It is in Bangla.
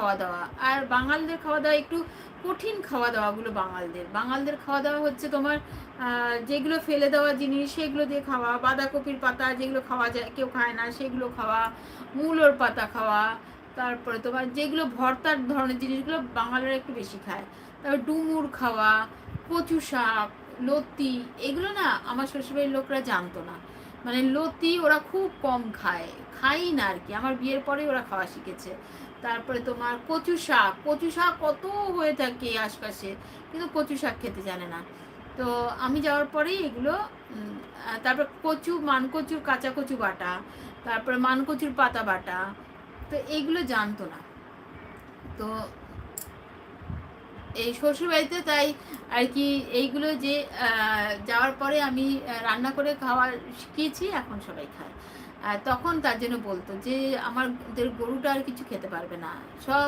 খাওয়া দাওয়া। আর বাঙালদের খাওয়া দাওয়া একটু কঠিন খাওয়া দাওয়াগুলো বাঙালদের খাওয়া দাওয়া হচ্ছে তোমার যেগুলো ফেলে দেওয়া জিনিস সেগুলো দিয়ে খাওয়া, বাঁধাকপির পাতা যেগুলো খাওয়া যায় কেউ খায় না সেগুলো খাওয়া, মূলোর পাতা খাওয়া, তারপরে তোমার যেগুলো ভর্তার ধরনের জিনিসগুলো বাঙালিরা একটু বেশি খায়। তারপর ডুমুর খাওয়া, কচু শাক, লতি, এগুলো না আমার শ্বশুরবাড়ির লোকরা জানতো না। মানে লতি ওরা খুব কম খায়, খাই না আর কি, আমার বিয়ের পরেই ওরা খাওয়া শিখেছে। তারপরে তোমার কচু শাক কত হয়ে থাকে আশপাশে, কিন্তু কচু শাক খেতে জানে না। তো আমি যাওয়ার পরেই এগুলো তারপর মানকচুর কাঁচা কচু বাটা, তারপরে মানকচুর পাতা বাটা, তো এইগুলো জানতো না। তো এই শ্বশুরবাড়িতে তাই আর কি এইগুলো যে যাওয়ার পরে আমি রান্না করে খাওয়া শিখিয়েছি, এখন সবাই খায়। তখন তার জন্য বলতো যে আমাদের গরুটা আর কিছু খেতে পারবে না, সব